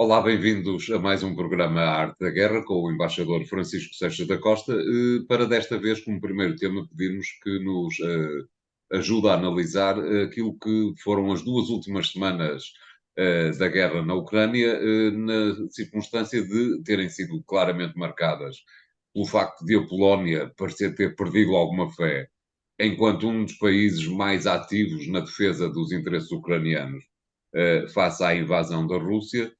Olá, bem-vindos a mais um programa A Arte da Guerra com o embaixador Francisco Seixas da Costa. Para desta vez, como primeiro tema, pedirmos que nos ajude a analisar aquilo que foram as duas últimas semanas da guerra na Ucrânia, na circunstância de terem sido claramente marcadas pelo facto de a Polónia parecer ter perdido alguma fé, enquanto um dos países mais ativos na defesa dos interesses ucranianos face à invasão da Rússia.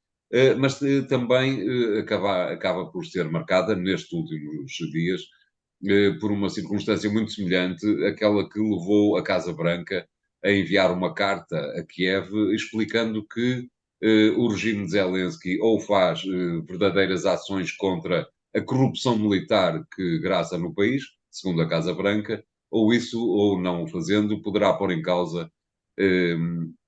Mas também acaba por ser marcada, nestes últimos dias, por uma circunstância muito semelhante àquela que levou a Casa Branca a enviar uma carta a Kiev explicando que o regime de Zelensky ou faz verdadeiras ações contra a corrupção militar que graça no país, segundo a Casa Branca, ou isso, ou não o fazendo, poderá pôr em causa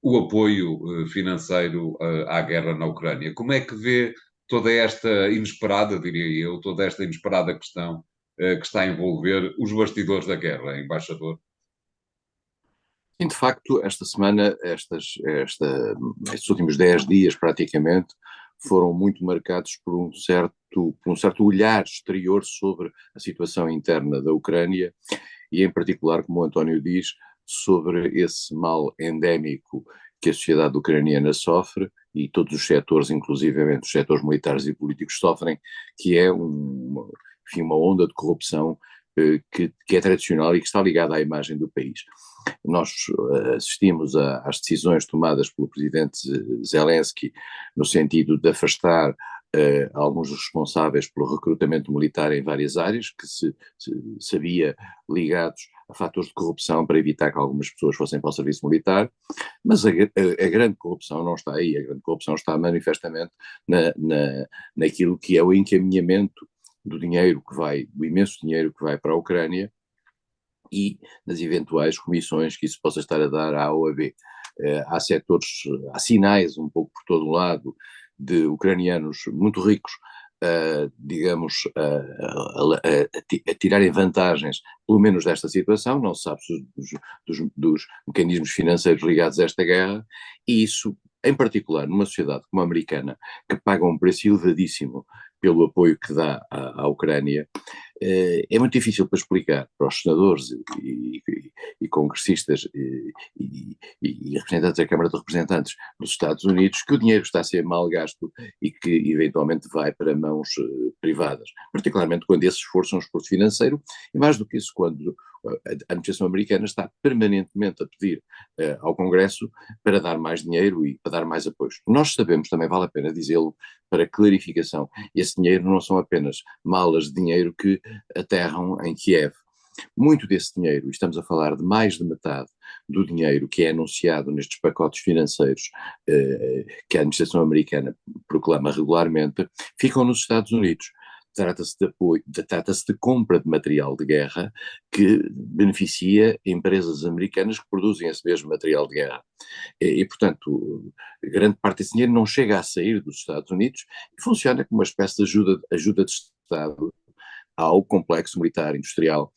o apoio financeiro à guerra na Ucrânia. Como é que vê toda esta inesperada, diria eu, toda esta inesperada questão que está a envolver os bastidores da guerra, embaixador? Sim, de facto, esta semana, estes últimos 10 dias praticamente, foram muito marcados por um certo olhar exterior sobre a situação interna da Ucrânia e, em particular, como o António diz, sobre esse mal endémico que a sociedade ucraniana sofre e todos os setores, inclusivamente os setores militares e políticos, sofrem, que é enfim, uma onda de corrupção que é tradicional e que está ligada à imagem do país. Nós assistimos às decisões tomadas pelo presidente Zelensky no sentido de afastar alguns dos responsáveis pelo recrutamento militar em várias áreas, que se havia ligados a fatores de corrupção para evitar que algumas pessoas fossem para o serviço militar, mas a grande corrupção não está aí, a grande corrupção está manifestamente naquilo que é o encaminhamento do dinheiro do imenso dinheiro que vai para a Ucrânia e nas eventuais comissões que isso possa estar a dar à OAB. Há setores, há sinais um pouco por todo o lado de ucranianos muito ricos, digamos, a tirarem vantagens, pelo menos desta situação, não se sabe dos mecanismos financeiros ligados a esta guerra, e isso, em particular, numa sociedade como a americana, que paga um preço elevadíssimo pelo apoio que dá à Ucrânia, é muito difícil para explicar para os senadores e congressistas e representantes da Câmara de Representantes dos Estados Unidos que o dinheiro está a ser mal gasto e que eventualmente vai para mãos privadas, particularmente quando esse esforço é um esforço financeiro e mais do que isso quando a administração americana está permanentemente a pedir ao Congresso para dar mais dinheiro e para dar mais apoios. Nós sabemos, também vale a pena dizê-lo, para clarificação, esse dinheiro não são apenas malas de dinheiro que aterram em Kiev. Muito desse dinheiro, e estamos a falar de mais de metade do dinheiro que é anunciado nestes pacotes financeiros que a administração americana proclama regularmente, ficam nos Estados Unidos. Trata-se de compra de material de guerra que beneficia empresas americanas que produzem esse mesmo material de guerra. Portanto, grande parte desse dinheiro não chega a sair dos Estados Unidos e funciona como uma espécie de ajuda de Estado ao complexo militar industrial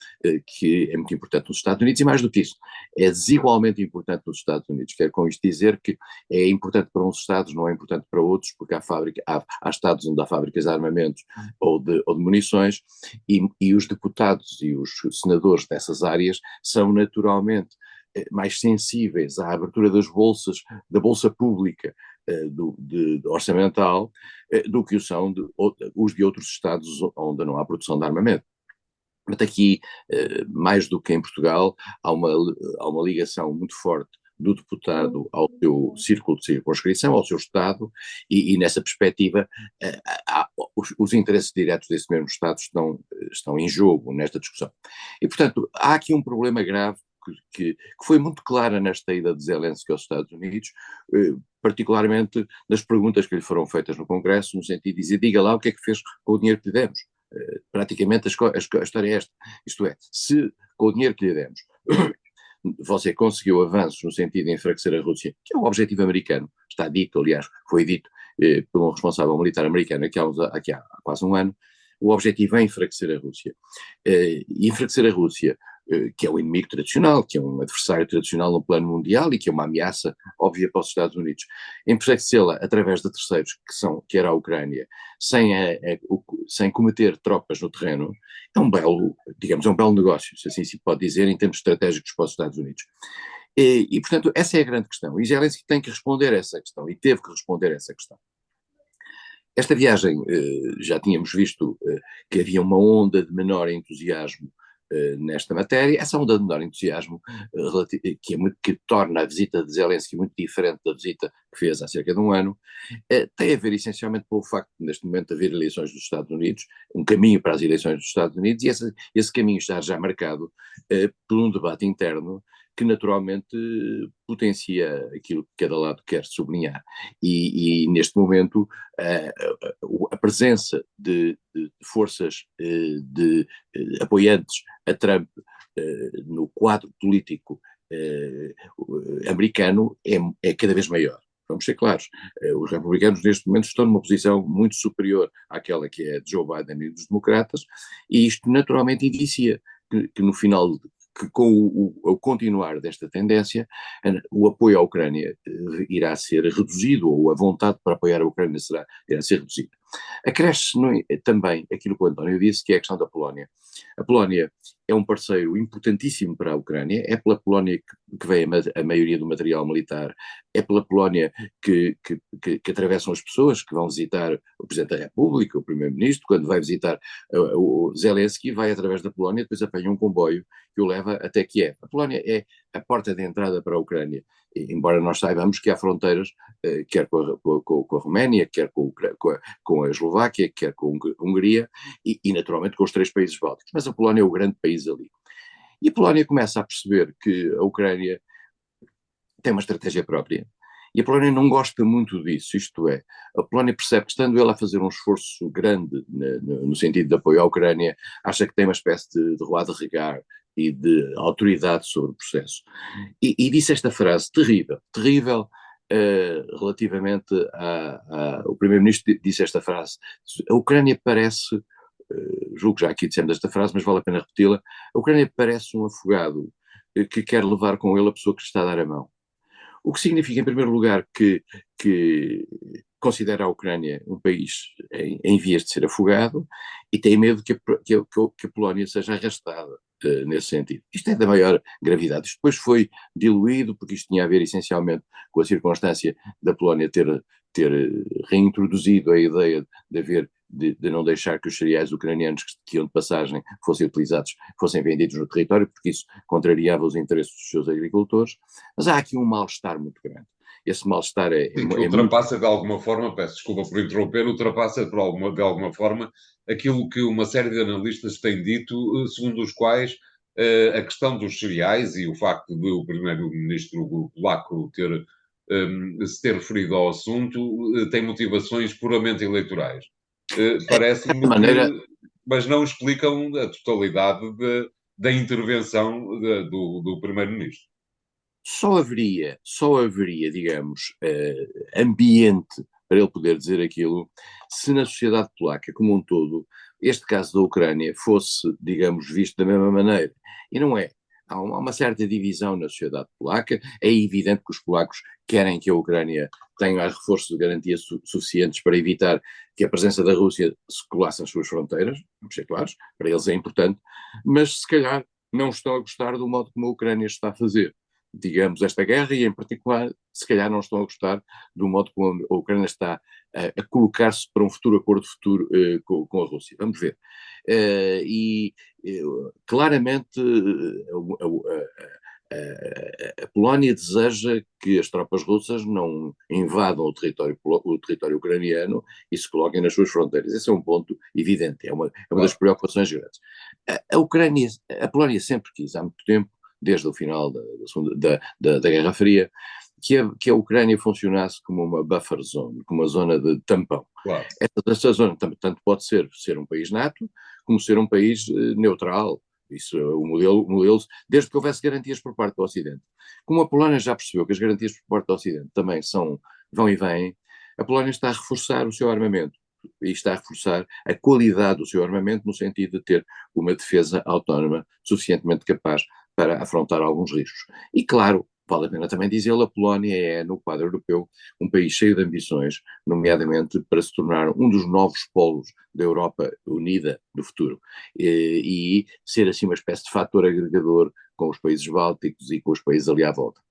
que é muito importante nos Estados Unidos e mais do que isso, é desigualmente importante nos Estados Unidos. Quero com isto dizer que é importante para uns Estados, não é importante para outros, porque há Estados onde há fábricas de armamentos ou de munições e os deputados e os senadores dessas áreas são naturalmente mais sensíveis à abertura das bolsas, da bolsa pública orçamental, do que são os de outros estados onde não há produção de armamento. Mas aqui, mais do que em Portugal, há uma ligação muito forte do deputado ao seu círculo de circunscrição, ao seu Estado, e nessa perspectiva os interesses diretos desse mesmo Estado estão em jogo nesta discussão. E, portanto, há aqui um problema grave que foi muito clara nesta ida de Zelensky aos Estados Unidos, particularmente nas perguntas que lhe foram feitas no Congresso, no sentido de dizer, diga lá o que é que fez com o dinheiro que lhe demos. Praticamente a história é esta, isto é, se com o dinheiro que lhe demos você conseguiu avanços no sentido de enfraquecer a Rússia, que é o objetivo americano, está dito, aliás, foi dito por um responsável militar americano há quase um ano, o objetivo é enfraquecer a Rússia. E enfraquecer a Rússia que é um inimigo tradicional, que é um adversário tradicional no plano mundial e que é uma ameaça óbvia para os Estados Unidos. Enfraquecê-la através de terceiros, que era a Ucrânia, sem cometer tropas no terreno, é um belo, digamos, é um belo negócio, se assim se pode dizer, em termos estratégicos para os Estados Unidos. Portanto, essa é a grande questão. E Zelensky tem que responder a essa questão, e teve que responder a essa questão. Esta viagem, já tínhamos visto que havia uma onda de menor entusiasmo nesta matéria. Essa onda de menor entusiasmo que torna a visita de Zelensky muito diferente da visita que fez há cerca de um ano, tem a ver essencialmente pelo facto de neste momento haver eleições dos Estados Unidos, um caminho para as eleições dos Estados Unidos, e esse caminho está já marcado por um debate interno que naturalmente potencia aquilo que cada lado quer sublinhar. E neste momento a presença de forças apoiantes a Trump no quadro político americano é cada vez maior. Vamos ser claros, os republicanos neste momento estão numa posição muito superior àquela que é de Joe Biden e dos democratas, e isto naturalmente indicia que no final, que com o continuar desta tendência, o apoio à Ucrânia irá ser reduzido, ou a vontade para apoiar a Ucrânia irá ser reduzida. Acresce também aquilo que o António disse, que é a questão da Polónia. A Polónia é um parceiro importantíssimo para a Ucrânia, é pela Polónia que vem a maioria do material militar, é pela Polónia que atravessam as pessoas que vão visitar o Presidente da República, o Primeiro-Ministro, quando vai visitar o Zelensky, vai através da Polónia, depois apanha um comboio que o leva até Kiev. A Polónia é a porta de entrada para a Ucrânia, embora nós saibamos que há fronteiras, quer com a Roménia, quer com a Eslováquia, quer com a Hungria e naturalmente com os 3 países bálticos, mas a Polónia é o grande país ali. E a Polónia começa a perceber que a Ucrânia tem uma estratégia própria. E a Polónia não gosta muito disso, isto é, a Polónia percebe que estando ela a fazer um esforço grande no sentido de apoio à Ucrânia, acha que tem uma espécie de roi de regar e de autoridade sobre o processo. E disse esta frase terrível, relativamente o Primeiro-Ministro disse esta frase, a Ucrânia parece, julgo que já aqui dissemos esta frase, mas vale a pena repeti-la, a Ucrânia parece um afogado que quer levar com ele a pessoa que lhe está a dar a mão. O que significa, em primeiro lugar, que considera a Ucrânia um país em vias de ser afogado e tem medo que a Polónia seja arrastada nesse sentido. Isto é da maior gravidade. Isto depois foi diluído, porque isto tinha a ver essencialmente com a circunstância da Polónia ter reintroduzido a ideia de não deixar que os cereais ucranianos que iam de passagem fossem vendidos no território, porque isso contrariava os interesses dos seus agricultores. Mas há aqui um mal-estar muito grande. Esse mal-estar que ultrapassa de alguma forma, peço desculpa por interromper, ultrapassa de alguma forma aquilo que uma série de analistas têm dito, segundo os quais a questão dos cereais e o facto de o primeiro-ministro polaco se ter referido ao assunto tem motivações puramente eleitorais. Parece-me mas não explicam a totalidade da intervenção do primeiro-ministro. Só haveria, digamos, ambiente para ele poder dizer aquilo se na sociedade polaca como um todo este caso da Ucrânia fosse, digamos, visto da mesma maneira. E não é. Há uma certa divisão na sociedade polaca. É evidente que os polacos querem que a Ucrânia tenha reforços de garantias suficientes para evitar que a presença da Rússia se colasse nas suas fronteiras, vamos ser claros, para eles é importante, mas se calhar não estão a gostar do modo como a Ucrânia está a fazer, digamos, esta guerra, e em particular, se calhar não estão a gostar do modo como a Ucrânia está a colocar-se para um futuro acordo com a Rússia. Vamos ver. Claramente a Polónia deseja que as tropas russas não invadam o território ucraniano e se coloquem nas suas fronteiras. Esse é um ponto evidente, é uma das preocupações grandes. A Polónia sempre quis, há muito tempo, desde o final da Guerra Fria, que a Ucrânia funcionasse como uma buffer zone, como uma zona de tampão. Claro. Essa zona tanto pode ser um país NATO, como ser um país neutral. Isso é o modelo, desde que houvesse garantias por parte do Ocidente. Como a Polónia já percebeu que as garantias por parte do Ocidente também vão e vêm, a Polónia está a reforçar o seu armamento. e está a reforçar a qualidade do seu armamento no sentido de ter uma defesa autónoma suficientemente capaz para afrontar alguns riscos. E claro, vale a pena também dizê-lo, a Polónia é, no quadro europeu, um país cheio de ambições, nomeadamente para se tornar um dos novos polos da Europa unida do futuro, e ser assim uma espécie de fator agregador com os países bálticos e com os países ali à volta.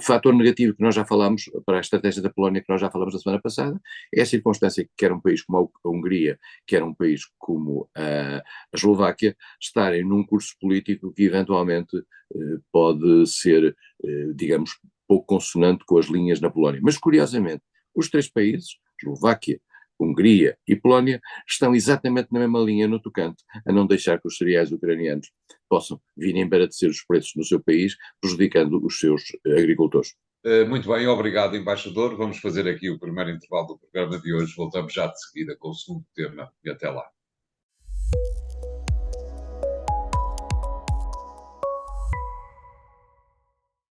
Fator negativo que nós já falámos, para a estratégia da Polónia que nós já falamos na semana passada, é a circunstância que quer um país como a Hungria, quer um país como a Eslováquia, estarem num curso político que eventualmente pode ser, digamos, pouco consonante com as linhas na Polónia. Mas, curiosamente, os três países, Eslováquia, Hungria e Polónia, estão exatamente na mesma linha no tocante a não deixar que os cereais ucranianos possam vir a embaratecer os preços no seu país, prejudicando os seus agricultores. Muito bem, obrigado, embaixador. Vamos fazer aqui o primeiro intervalo do programa de hoje. Voltamos já de seguida com o segundo tema e até lá.